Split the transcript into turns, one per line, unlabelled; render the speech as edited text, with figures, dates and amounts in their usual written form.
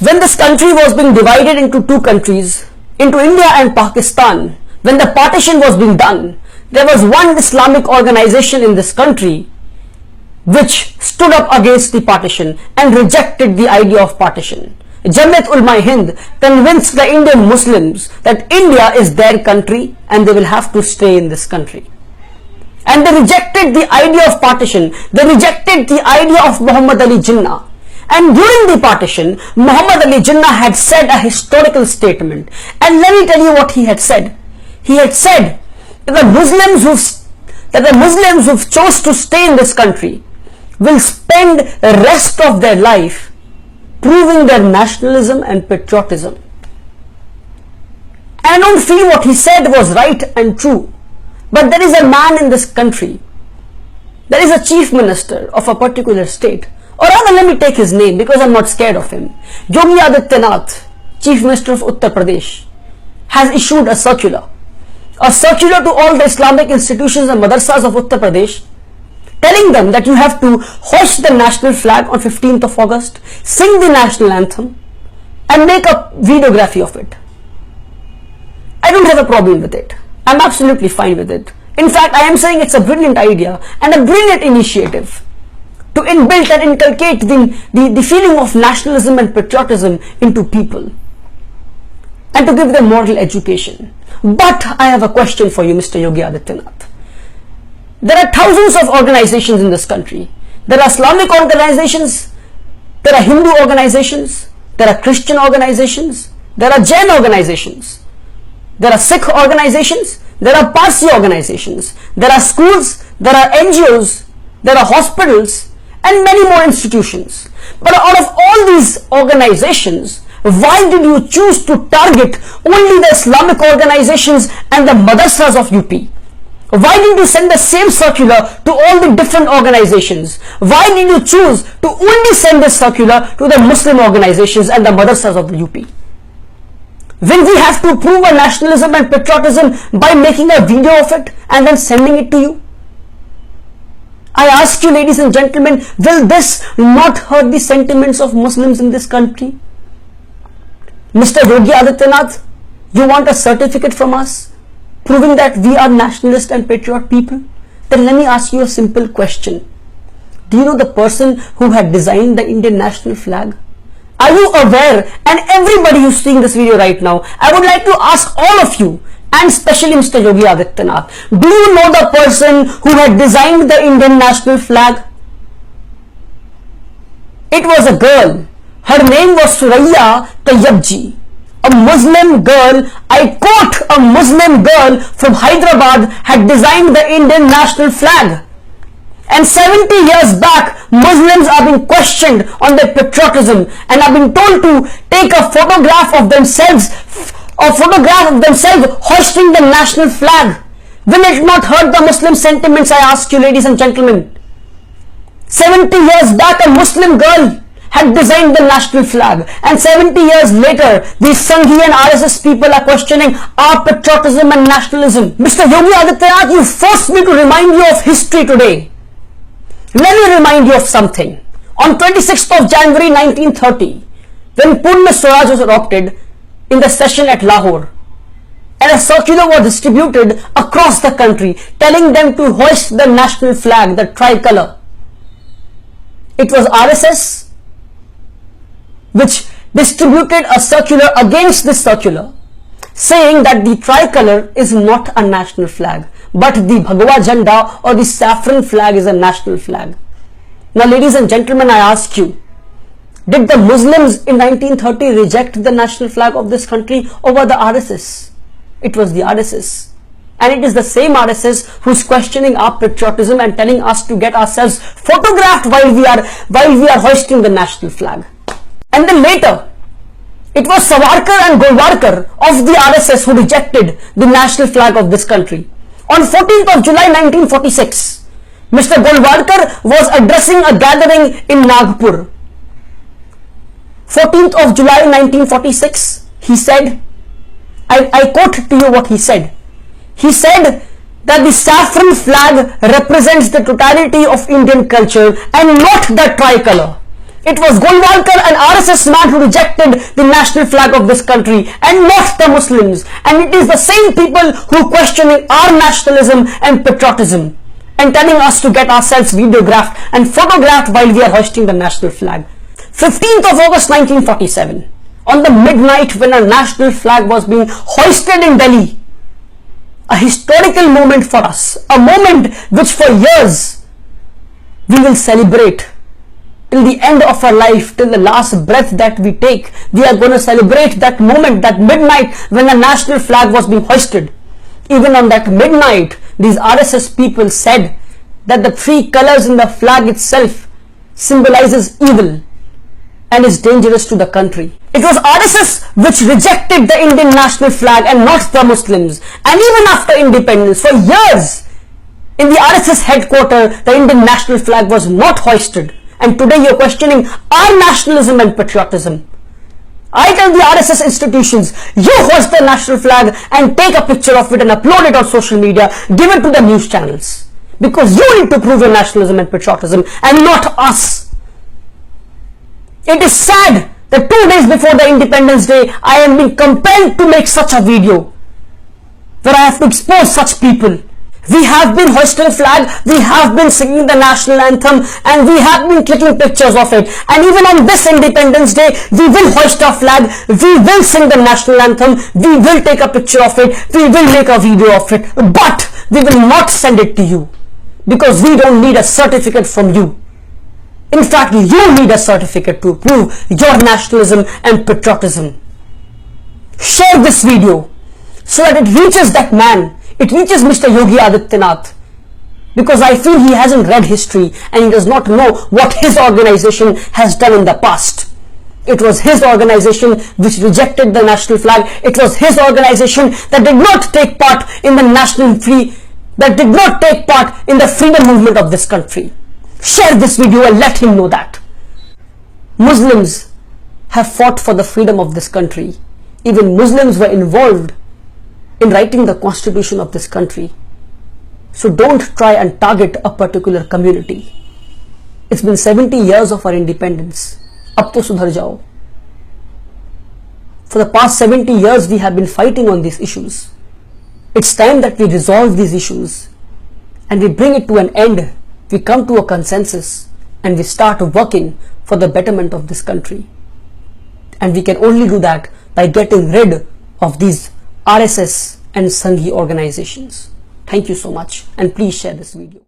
When this country was being divided into two countries, into India and Pakistan, when the partition was being done, there was one Islamic organization in this country which stood up against the partition and rejected the idea of partition. Jamiat Ulama-e-Hind convinced the Indian Muslims that India is their country and they will have to stay in this country. And they rejected the idea of partition. They rejected the idea of Muhammad Ali Jinnah. And during the partition, Muhammad Ali Jinnah had said a historical statement. And let me tell you what he had said. He had said that the Muslims who chose to stay in this country will spend the rest of their life proving their nationalism and patriotism. And I don't feel what he said was right and true. But there is a man in this country, there is a chief minister of a particular state, or rather let me take his name because I'm not scared of him. Yogi Adityanath, chief minister of Uttar Pradesh, has issued a circular to all the Islamic institutions and madrasas of Uttar Pradesh, telling them that you have to hoist the national flag on 15th of August, sing the national anthem, and make a videography of it. I don't have a problem with it. I'm absolutely fine with it. In fact, I am saying it's a brilliant idea and a brilliant initiative to inbuilt and inculcate the feeling of nationalism and patriotism into people and to give them moral education. But I have a question for you, Mr. Yogi Adityanath. There are thousands of organizations in this country. There are Islamic organizations, there are Hindu organizations, there are Christian organizations, there are Jain organizations, there are Sikh organizations, there are Parsi organizations, there are schools, there are NGOs, there are hospitals, and many more institutions. But out of all these organizations, why did you choose to target only the Islamic organizations and the madrasas of UP? Why did you send the same circular to all the different organizations? Why did you choose to only send this circular to the Muslim organizations and the madrasas of the UP? Will we have to prove a nationalism and patriotism by making a video of it and then sending it to you? I ask you, ladies and gentlemen, will this not hurt the sentiments of Muslims in this country? Mr. Yogi Adityanath, you want a certificate from us proving that we are nationalist and patriot people? Then let me ask you a simple question. Do you know the person who had designed the Indian national flag? Are you aware? And everybody who's seeing this video right now, I would like to ask all of you, and especially Mr. Yogi Adityanath, do you know the person who had designed the Indian national flag? It was a girl. Her name was Suraya Tayyabji, a Muslim girl. I quote, a Muslim girl from Hyderabad had designed the Indian national flag. And 70 years back, Muslims are being questioned on their patriotism and are being told to take a photograph of themselves hoisting the national flag. Will it not hurt the Muslim sentiments, I ask you, ladies and gentlemen? 70 years back, a Muslim girl had designed the national flag, and 70 years later, these Sanghi and RSS people are questioning our patriotism and nationalism. Mr. Yogi Adityanath, you forced me to remind you of history today. Let me remind you of something. On 26th of January 1930, when Purna Swaraj was adopted in the session at Lahore, and a circular was distributed across the country telling them to hoist the national flag, the tricolor. It was RSS which distributed a circular against this circular, saying that the tricolor is not a national flag, but the Bhagwa Jhanda or the saffron flag is a national flag. Now, ladies and gentlemen, I ask you, did the Muslims in 1930 reject the national flag of this country over the RSS? It was the RSS. And it is the same RSS who's questioning our patriotism and telling us to get ourselves photographed while we are hoisting the national flag. And then later, it was Savarkar and Golwalkar of the RSS who rejected the national flag of this country. On 14th of July 1946, Mr. Golwalkar was addressing a gathering in Nagpur. 14th of July 1946, he said, I quote to you what he said. He said that the saffron flag represents the totality of Indian culture and not the tricolor. It was Golwalkar, an RSS man, who rejected the national flag of this country and not the Muslims. And it is the same people who questioning our nationalism and patriotism and telling us to get ourselves videographed and photographed while we are hoisting the national flag. 15th of August 1947, on the midnight when our national flag was being hoisted in Delhi, a historical moment for us, a moment which for years we will celebrate. Till the end of our life, till the last breath that we take, we are going to celebrate that moment, that midnight when the national flag was being hoisted. Even on that midnight, these RSS people said that the three colors in the flag itself symbolizes evil and is dangerous to the country. It was RSS which rejected the Indian national flag and not the Muslims. And even after independence, for years, in the RSS headquarters, the Indian national flag was not hoisted. And today you're questioning our nationalism and patriotism. I tell the RSS institutions, you hoist the national flag and take a picture of it and upload it on social media, give it to the news channels. Because you need to prove your nationalism and patriotism and not us. It is sad that 2 days before the Independence Day, I am being compelled to make such a video where I have to expose such people. We have been hoisting a flag, we have been singing the national anthem, and we have been clicking pictures of it. And even on this Independence Day, we will hoist our flag, we will sing the national anthem, we will take a picture of it, we will make a video of it, but we will not send it to you because we don't need a certificate from you. In fact, you need a certificate to prove your nationalism and patriotism. Share this video so that it reaches that man. It reaches Mr. Yogi Adityanath, because I feel he hasn't read history and he does not know what his organization has done in the past. It was his organization which rejected the national flag. It was his organization that did not take part in the freedom movement of this country. Share this video and let him know that. Muslims have fought for the freedom of this country. Even Muslims were involved in writing the constitution of this country. So don't try and target a particular community. It's been 70 years of our independence. Ab to sudhar jao. For the past 70 years we have been fighting on these issues. It's time that we resolve these issues and we bring it to an end. We come to a consensus and we start working for the betterment of this country. And we can only do that by getting rid of these RSS and Sanghi organizations. Thank you so much, and please share this video.